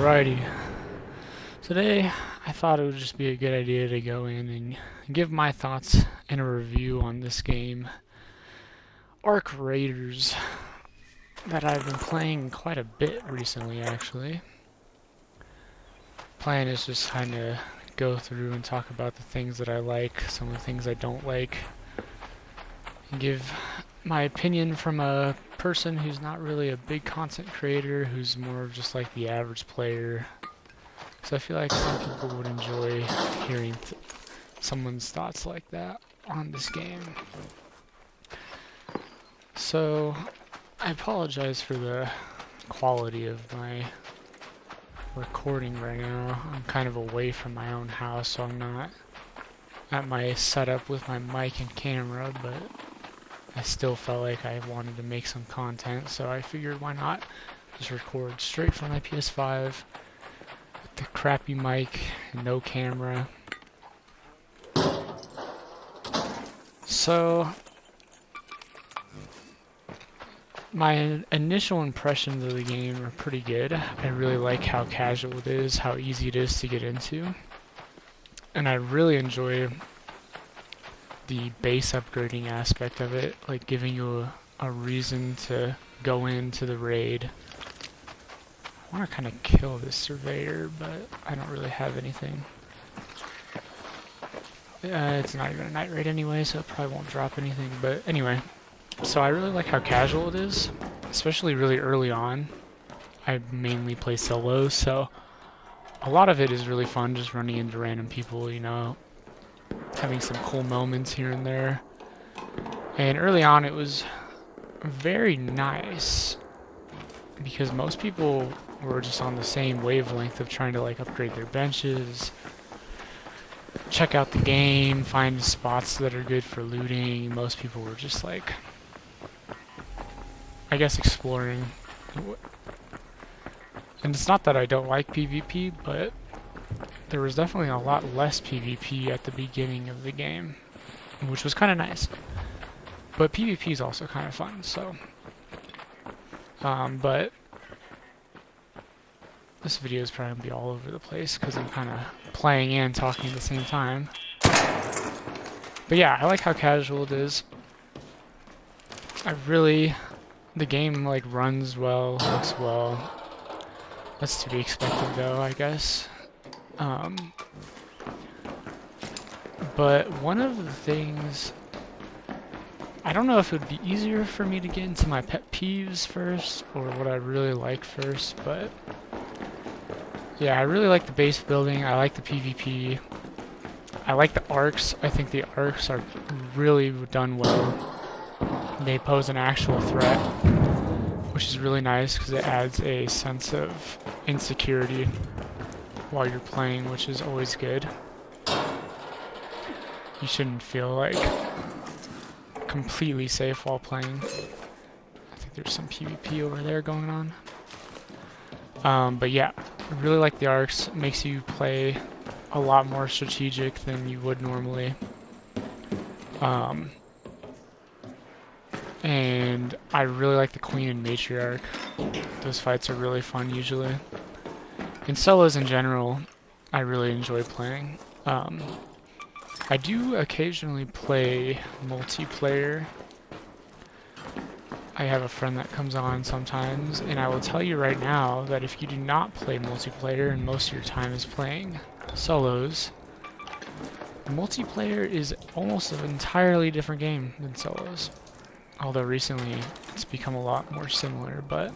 Alrighty, today I thought it would just be a good idea to go in and give my thoughts and a review on this game, Arc Raiders, that I've been playing quite a bit recently actually. Plan is just kind of go through and talk about the things that I like, some of the things I don't like, and give my opinion from a person who's not really a big content creator, who's more of just like the average player. So I feel like some people would enjoy hearing someone's thoughts like that on this game. So I apologize for the quality of my recording right now. I'm kind of away from my own house, so I'm not at my setup with my mic and camera, but I still felt like I wanted to make some content, so I figured why not just record straight from my PS5. The crappy mic, no camera. So, my initial impressions of the game are pretty good. I really like how casual it is, how easy it is to get into. And I really enjoy the base upgrading aspect of it, like giving you a reason to go into the raid. I want to kind of kill this surveyor, but I don't really have anything. It's not even a night raid anyway, so it probably won't drop anything. But anyway, so I really like how casual it is, especially really early on. I mainly play solos, so a lot of it is really fun just running into random people, you know, having some cool moments here and there. And early on it was very nice because most people were just on the same wavelength of trying to like upgrade their benches, check out the game, find spots that are good for looting. Most people were just like, I guess, exploring. And it's not that I don't like PvP, but there was definitely a lot less PvP at the beginning of the game, which was kind of nice. But PvP is also kind of fun, so. But this video is probably going to be all over the place because I'm kind of playing and talking at the same time. But yeah, I like how casual it is. The game like runs well, looks well. That's to be expected though, I guess. But one of the things, I don't know if it would be easier for me to get into my pet peeves first or what I really like first, but yeah, I really like the base building. I like the PvP. I like the arcs. I think the arcs are really done well. They pose an actual threat, which is really nice because it adds a sense of insecurity while you're playing, which is always good. You shouldn't feel like completely safe while playing. I think there's some PvP over there going on. But yeah, I really like the arcs. It makes you play a lot more strategic than you would normally. And I really like the Queen and Matriarch. Those fights are really fun usually. In solos in general, I really enjoy playing. I do occasionally play multiplayer. I have a friend that comes on sometimes, and I will tell you right now that if you do not play multiplayer and most of your time is playing solos, multiplayer is almost an entirely different game than solos. Although recently it's become a lot more similar, but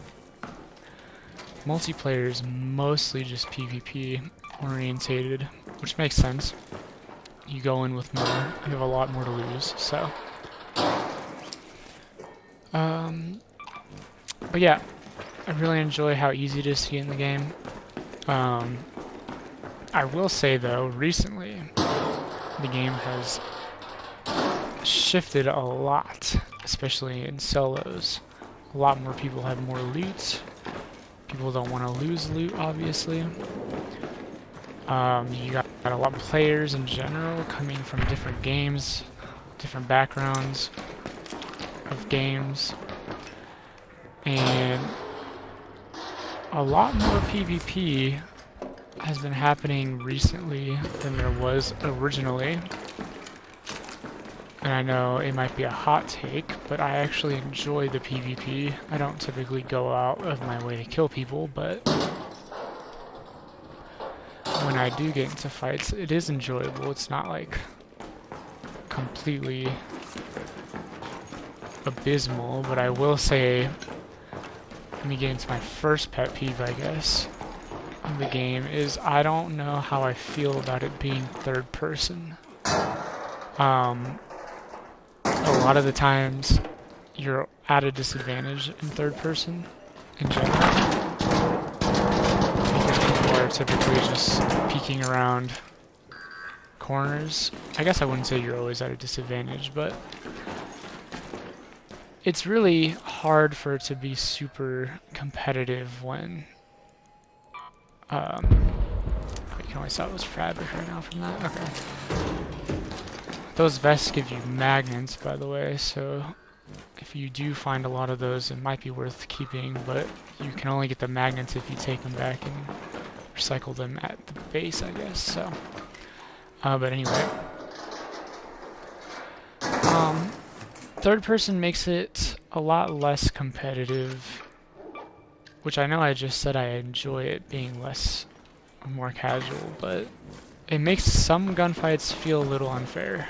multiplayer is mostly just PvP orientated, which makes sense. You go in with more, you have a lot more to lose, so. But yeah, I really enjoy how easy it is to get in the game. I will say though, recently, the game has shifted a lot, especially in solos. A lot more people have more loot. People don't want to lose loot, obviously. You got a lot of players in general coming from different games, different backgrounds of games, and a lot more PvP has been happening recently than there was originally. And I know it might be a hot take, but I actually enjoy the PvP. I don't typically go out of my way to kill people, but when I do get into fights, it is enjoyable. It's not like completely abysmal, but I will say, let me get into my first pet peeve, I guess, of the game, is I don't know how I feel about it being third person. A lot of the times you're at a disadvantage in third person in general, because people are typically just peeking around corners. I guess I wouldn't say you're always at a disadvantage, but it's really hard for it to be super competitive when you can only sell those fabric right now from that. Okay. Those vests give you magnets, by the way, so if you do find a lot of those, it might be worth keeping, but you can only get the magnets if you take them back and recycle them at the base, I guess, so. But anyway. Third person makes it a lot less competitive, which I know I just said I enjoy it being less or more casual, but it makes some gunfights feel a little unfair.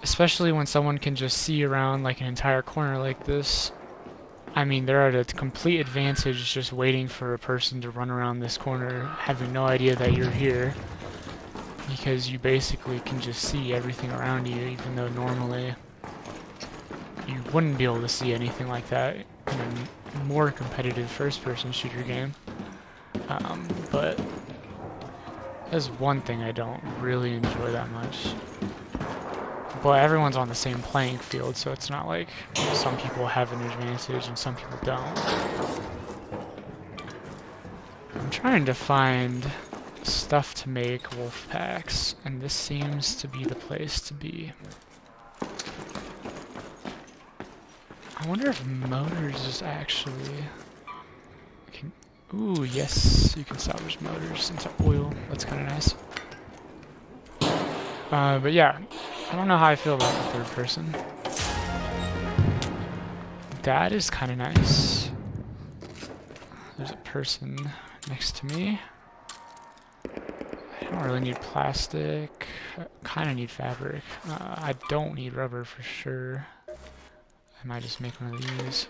Especially when someone can just see around like an entire corner like this. I mean, they're at a complete advantage just waiting for a person to run around this corner, having no idea that you're here. Because you basically can just see everything around you, even though normally you wouldn't be able to see anything like that in a more competitive first-person shooter game. But that's one thing I don't really enjoy that much. But everyone's on the same playing field, so it's not like some people have an advantage and some people don't. I'm trying to find stuff to make wolf packs, and this seems to be the place to be. I wonder if motors is actually can. Ooh, yes, you can salvage motors into oil. That's kind of nice. But yeah, I don't know how I feel about the third person. That is kind of nice. There's a person next to me. I don't really need plastic. I kind of need fabric. I don't need rubber for sure. I might just make one of these.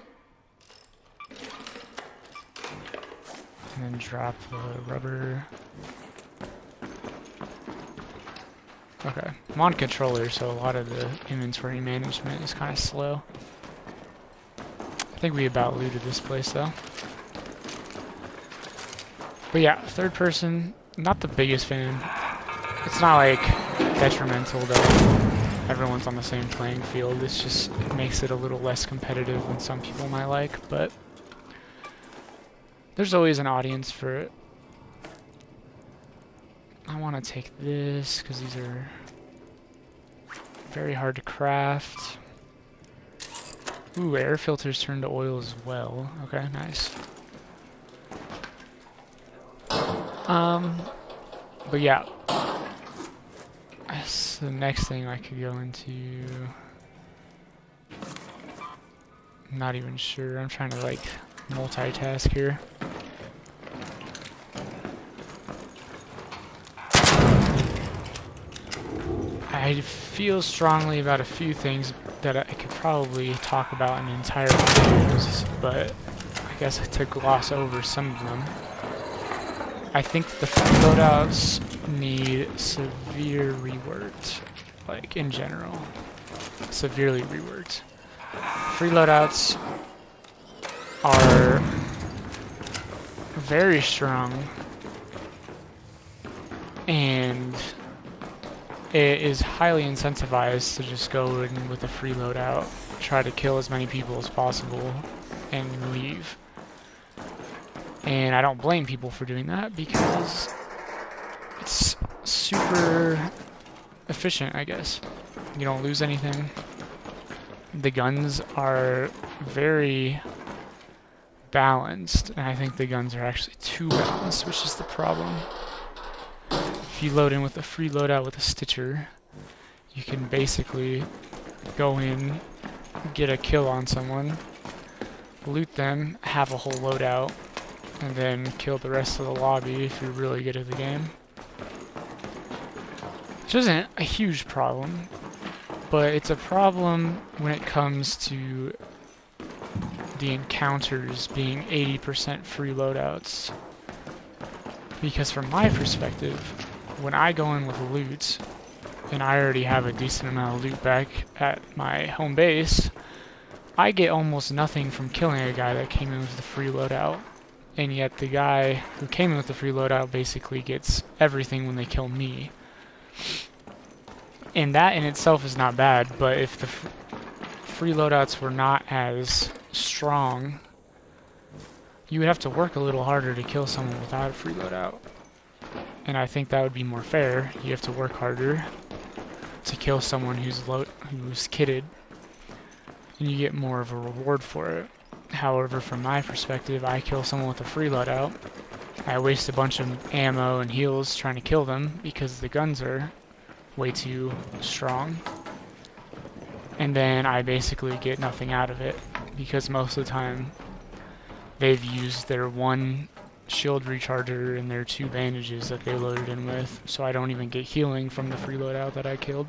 And then drop the rubber. Okay, I'm on controller, so a lot of the inventory management is kind of slow. I think we about looted this place though. But yeah, third person, not the biggest fan. It's not like detrimental that everyone's on the same playing field. It's just, it makes it a little less competitive than some people might like, but there's always an audience for it. I want to take this because these are very hard to craft. Ooh, air filters turn to oil as well. Okay, nice. But yeah, that's the next thing I could go into. I'm not even sure. I'm trying to like multitask here. I feel strongly about a few things that I could probably talk about in entire videos, but I guess to gloss over some of them. I think the free loadouts need severe reworked, like in general, severely reworked. Free loadouts are very strong, and it is highly incentivized to just go in with a free loadout, try to kill as many people as possible, and leave. And I don't blame people for doing that because it's super efficient, I guess. You don't lose anything. The guns are very balanced, and I think the guns are actually too balanced, which is the problem. If you load in with a free loadout with a Stitcher, you can basically go in, get a kill on someone, loot them, have a whole loadout, and then kill the rest of the lobby if you're really good at the game. Which isn't a huge problem, but it's a problem when it comes to the encounters being 80% free loadouts. Because from my perspective, when I go in with loot, and I already have a decent amount of loot back at my home base, I get almost nothing from killing a guy that came in with the free loadout. And yet the guy who came in with the free loadout basically gets everything when they kill me. And that in itself is not bad, but if the free loadouts were not as strong, you would have to work a little harder to kill someone without a free loadout. And I think that would be more fair. You have to work harder to kill someone who's kitted, and you get more of a reward for it. However, from my perspective, I kill someone with a free loadout, I waste a bunch of ammo and heals trying to kill them because the guns are way too strong, and then I basically get nothing out of it because most of the time they've used their one shield recharger and their 2 bandages that they loaded in with, so I don't even get healing from the free loadout that I killed.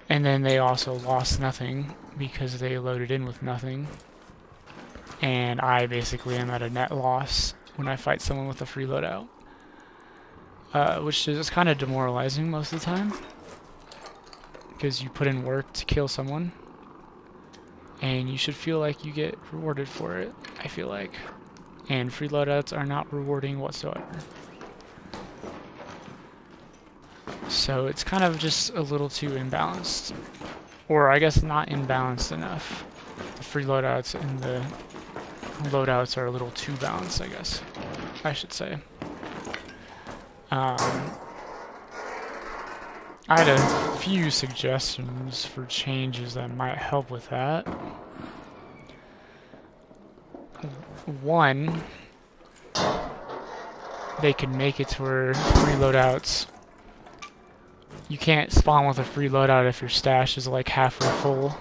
And then they also lost nothing because they loaded in with nothing, and I basically am at a net loss when I fight someone with a free loadout, which is kind of demoralizing most of the time because you put in work to kill someone and you should feel like you get rewarded for it, I feel like. And free loadouts are not rewarding whatsoever. So it's kind of just a little too imbalanced. Or I guess not imbalanced enough. The free loadouts and the loadouts are a little too balanced, I guess I should say. I had a few suggestions for changes that might help with that. One, they could make it to where free loadouts, you can't spawn with a free loadout if your stash is like halfway full,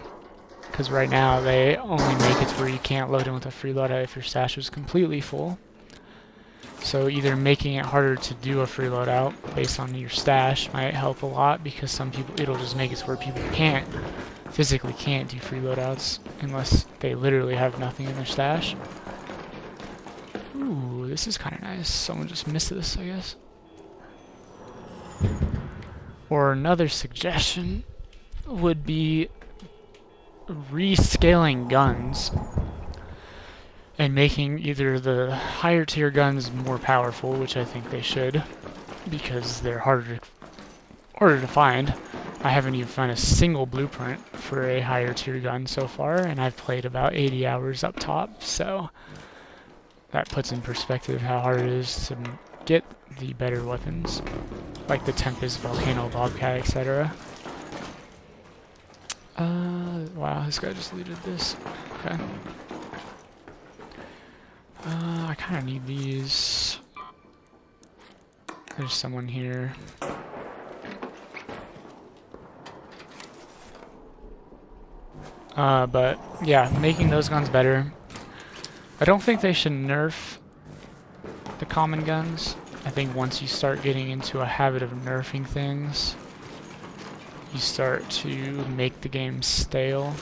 because right now they only make it to where you can't load in with a free loadout if your stash is completely full. So either making it harder to do a free loadout based on your stash might help a lot, because some people, it'll just make it to where people physically can't do free loadouts unless they literally have nothing in their stash. Ooh, this is kind of nice. Someone just missed this, I guess. Or another suggestion would be rescaling guns and making either the higher tier guns more powerful, which I think they should, because they're harder to find. I haven't even found a single blueprint for a higher tier gun so far, and I've played about 80 hours up top, so that puts in perspective how hard it is to get the better weapons, like the Tempest, Volcano, Bobcat, etc. Wow, this guy just looted this. Okay. I kind of need these. There's someone here. But yeah, making those guns better. I don't think they should nerf the common guns. I think once you start getting into a habit of nerfing things, you start to make the game stale,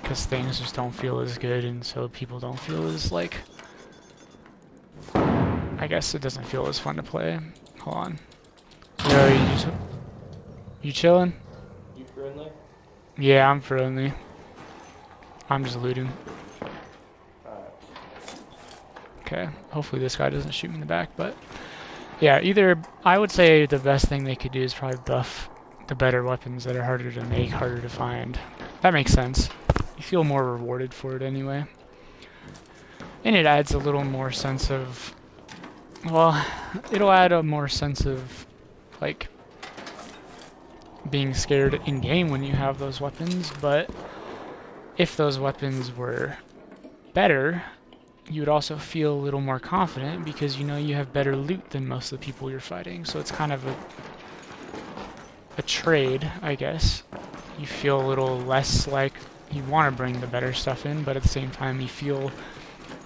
because things just don't feel as good, and so people don't feel as, like, I guess it doesn't feel as fun to play. Hold on. Yo, you chillin'? You friendly? Yeah, I'm friendly. I'm just looting. Alright. Okay, hopefully this guy doesn't shoot me in the back, but yeah, either, I would say the best thing they could do is probably buff the better weapons that are harder to make, harder to find. That makes sense. You feel more rewarded for it anyway. And it adds a little more sense of, well, it'll add a more sense of, like, being scared in game when you have those weapons, but if those weapons were better, you would also feel a little more confident because you know you have better loot than most of the people you're fighting. So it's kind of a trade, I guess. You feel a little less like you want to bring the better stuff in, but at the same time you feel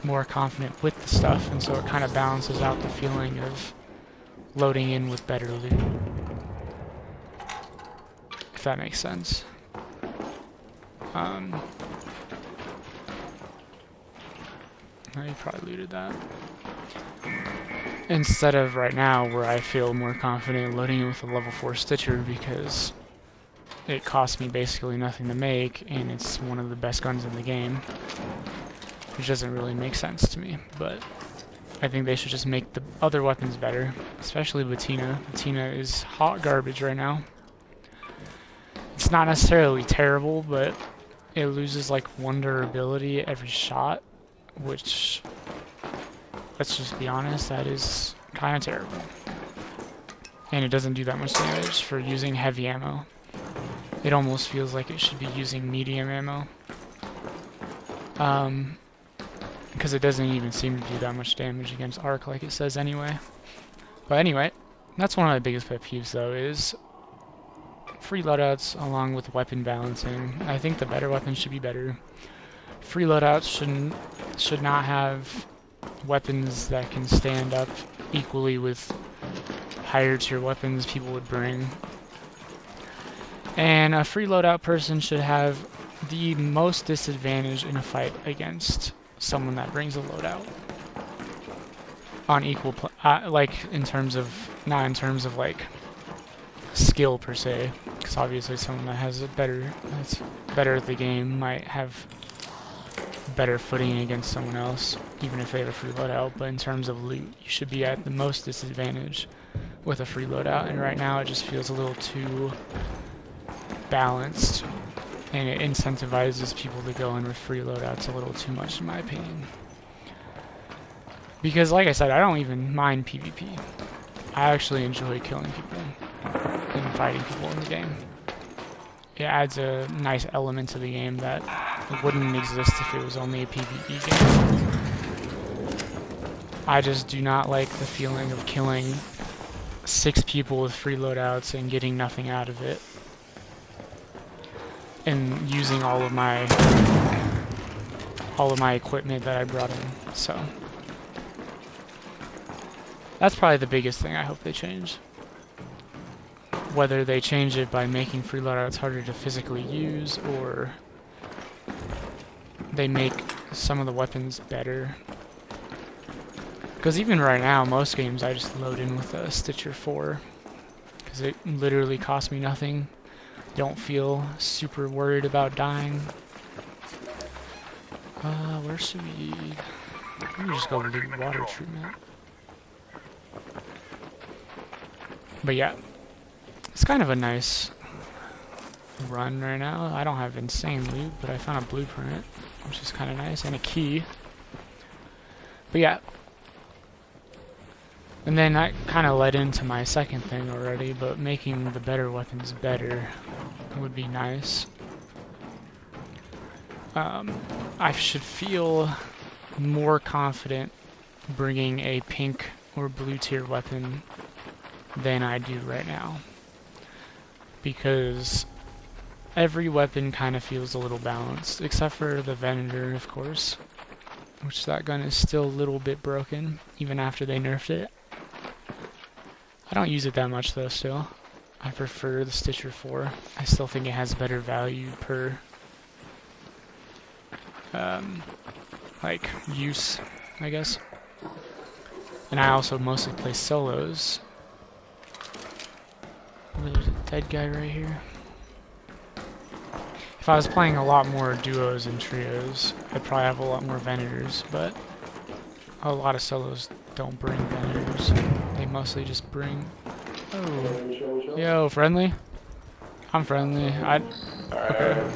more confident with the stuff, and so it kind of balances out the feeling of loading in with better loot. If that makes sense. You probably looted that. Instead of right now where I feel more confident loading it with a level 4 Stitcher because it costs me basically nothing to make and it's one of the best guns in the game. Which doesn't really make sense to me, but I think they should just make the other weapons better, especially Bettina. Bettina is hot garbage right now. It's not necessarily terrible, but it loses like 1 durability every shot, which, let's just be honest, that is kind of terrible. And it doesn't do that much damage for using heavy ammo. It almost feels like it should be using medium ammo. Because it doesn't even seem to do that much damage against arc like it says anyway. But anyway, that's one of my biggest pet peeves though, is free loadouts along with weapon balancing. I think the better weapons should be better. Free loadouts should not have weapons that can stand up equally with higher tier weapons people would bring. And a free loadout person should have the most disadvantage in a fight against someone that brings a loadout. On equal, like in terms of, not in terms of like skill per se, because obviously someone that has that's better at the game might have better footing against someone else, even if they have a free loadout. But in terms of loot, you should be at the most disadvantage with a free loadout, and right now it just feels a little too balanced, and it incentivizes people to go in with free loadouts a little too much in my opinion. Because like I said, I don't even mind PvP. I actually enjoy killing people and fighting people in the game. It adds a nice element to the game that wouldn't exist if it was only a PvE game. I just do not like the feeling of killing 6 people with free loadouts and getting nothing out of it, and using all of my equipment that I brought in. So that's probably the biggest thing I hope they change. Whether they change it by making free loadouts harder to physically use, or they make some of the weapons better. Because even right now, most games I just load in with a Stitcher 4. Because it literally costs me nothing. Don't feel super worried about dying. Where should we... Let me just go loot water treatment. But yeah, it's kind of a nice run right now. I don't have insane loot, but I found a blueprint, which is kind of nice, and a key. But yeah. And then that kind of led into my second thing already, but making the better weapons better would be nice. I should feel more confident bringing a pink or blue tier weapon than I do right now, because every weapon kind of feels a little balanced, except for the Venator, of course, which that gun is still a little bit broken even after they nerfed it. I don't use it that much though still. I prefer the Stitcher 4. I still think it has better value per like use, I guess. And I also mostly play solos. There's a dead guy right here. If I was playing a lot more duos and trios, I'd probably have a lot more Venators, but a lot of solos don't bring Venators. They mostly just bring... Oh. Yo, friendly? I'm friendly. Okay.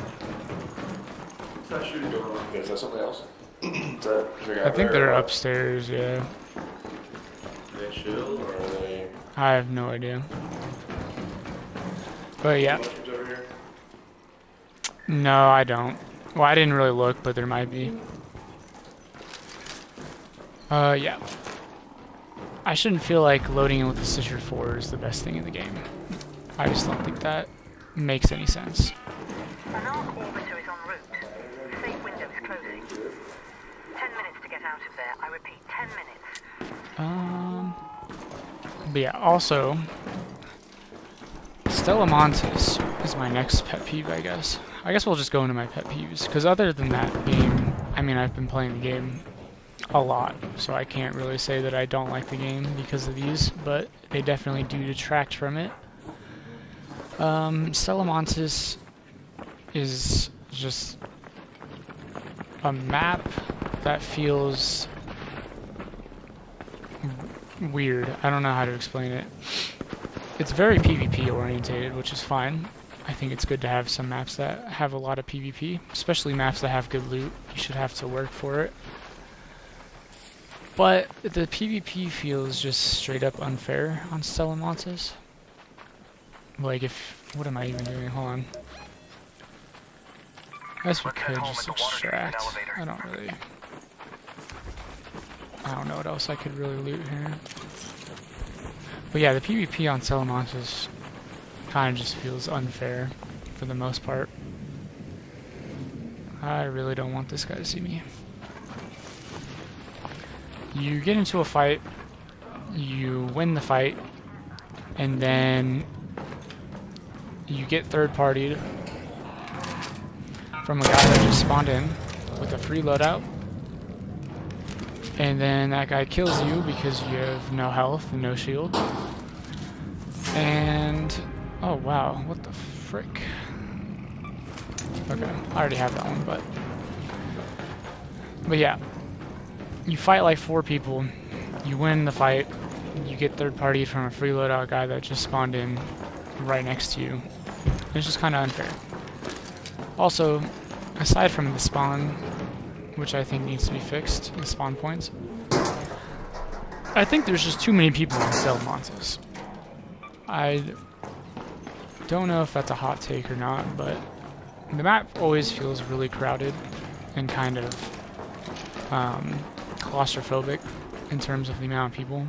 Is that something else? I think they're upstairs, yeah. Are they chill or are they... I have no idea. But yeah. Mushrooms over here? No, I don't. Well, I didn't really look, but there might be. Yeah. I shouldn't feel like loading in with the Citrus 4 is the best thing in the game. I just don't think that makes any sense. An arc orbiter is en route. Safe window is closing. 10 minutes to get out of there. I repeat, 10 minutes. But yeah, also, Stella Montis is my next pet peeve, I guess. I guess we'll just go into my pet peeves, because other than that game, I mean, I've been playing the game a lot, so I can't really say that I don't like the game because of these, but they definitely do detract from it. Stella Montis is just a map that feels weird. I don't know how to explain it. It's very PvP orientated, which is fine. I think it's good to have some maps that have a lot of PvP, especially maps that have good loot. You should have to work for it. But the PvP feels just straight up unfair on Stella Montis. Like what am I even doing? Hold on. I guess we could just extract. I don't know what else I could really loot here. But yeah, the PvP on Stella Montis kind of just feels unfair for the most part. I really don't want this guy to see me. You get into a fight, you win the fight, and then you get third-partied from a guy that just spawned in with a free loadout. And then that guy kills you because you have no health and no shield. And oh wow, what the frick? Okay, I already have that one, but yeah. You fight like 4 people, you win the fight, you get third party from a free loadout guy that just spawned in right next to you. It's just kind of unfair. Also, aside from the spawn, which I think needs to be fixed, the spawn points, I think there's just too many people on Stella Montis. I don't know if that's a hot take or not, but the map always feels really crowded and kind of claustrophobic in terms of the amount of people.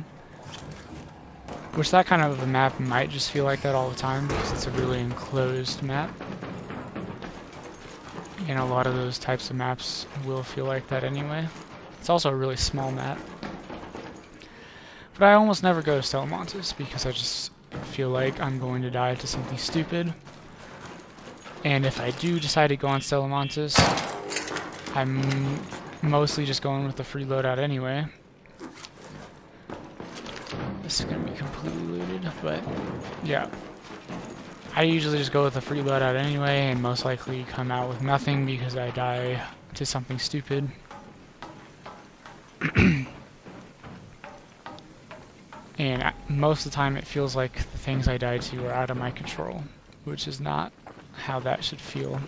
Which that kind of a map might just feel like that all the time because it's a really enclosed map. And a lot of those types of maps will feel like that anyway. It's also a really small map. But I almost never go to Stella Montis because I just feel like I'm going to die to something stupid. And if I do decide to go on Stella Montis, I'm mostly just going with the free loadout anyway. This is going to be completely looted, but yeah. I usually just go with the free loadout anyway and most likely come out with nothing because I die to something stupid. And most of the time it feels like the things I die to are out of my control, which is not how that should feel,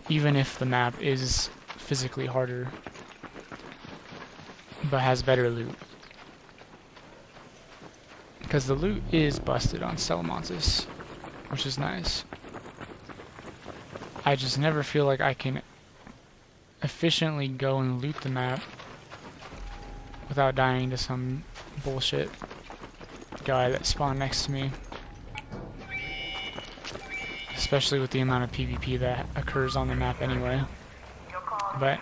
even if the map is physically harder but has better loot. Because the loot is busted on Stella Montis, which is nice. I just never feel like I can efficiently go and loot the map without dying to some bullshit guy that spawned next to me. Especially with the amount of PvP that occurs on the map anyway. But,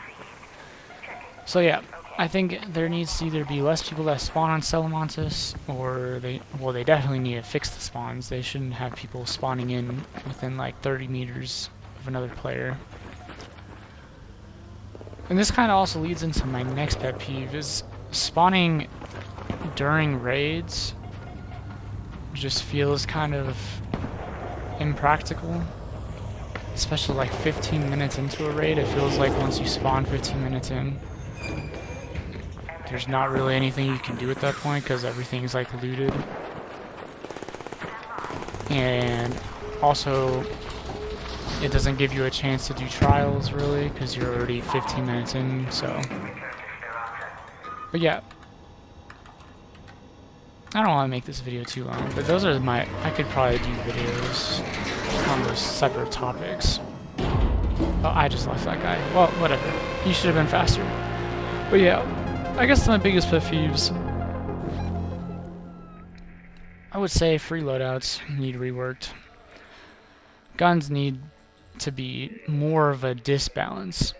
so yeah, I think there needs to either be less people that spawn on Stella Montis, or they definitely need to fix the spawns. They shouldn't have people spawning in within like 30 meters of another player. And this kind of also leads into my next pet peeve, is spawning during raids just feels kind of impractical. Especially like 15 minutes into a raid, it feels like once you spawn 15 minutes in, there's not really anything you can do at that point because everything's like looted. And also, it doesn't give you a chance to do trials really because you're already 15 minutes in, so. But yeah. I don't want to make this video too long, but those are I could probably do videos on those separate topics. Oh, I just left that guy. Well, whatever. He should have been faster. But yeah, I guess my biggest pet peeves, I would say free loadouts need reworked. Guns need to be more of a disbalance.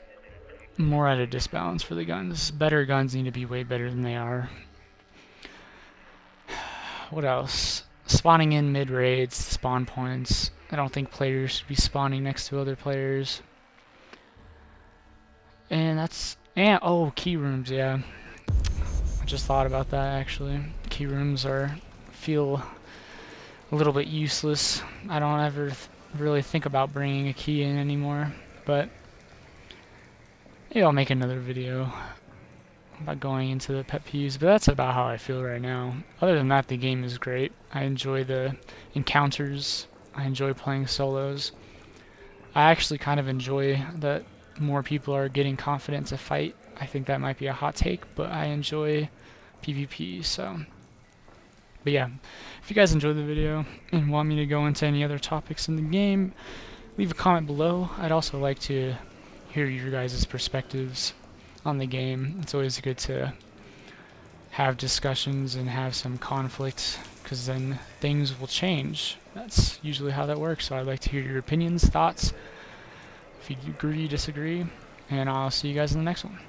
More at a disbalance for the guns. Better guns need to be way better than they are. What else? Spawning in mid-raids, spawn points. I don't think players should be spawning next to other players. And oh, key rooms, yeah. I just thought about that actually. Key rooms feel a little bit useless. I don't ever really think about bringing a key in anymore, but maybe I'll make another video about going into the pet peeves, but that's about how I feel right now. Other than that, the game is great. I enjoy the encounters. I enjoy playing solos. I actually kind of enjoy that more people are getting confident to fight. I think that might be a hot take, but I enjoy PvP, so. But yeah, if you guys enjoyed the video and want me to go into any other topics in the game, leave a comment below. I'd also like to hear your guys' perspectives on the game. It's always good to have discussions and have some conflict, because then things will change. That's usually how that works, so I'd like to hear your opinions, thoughts, if you agree, disagree, and I'll see you guys in the next one.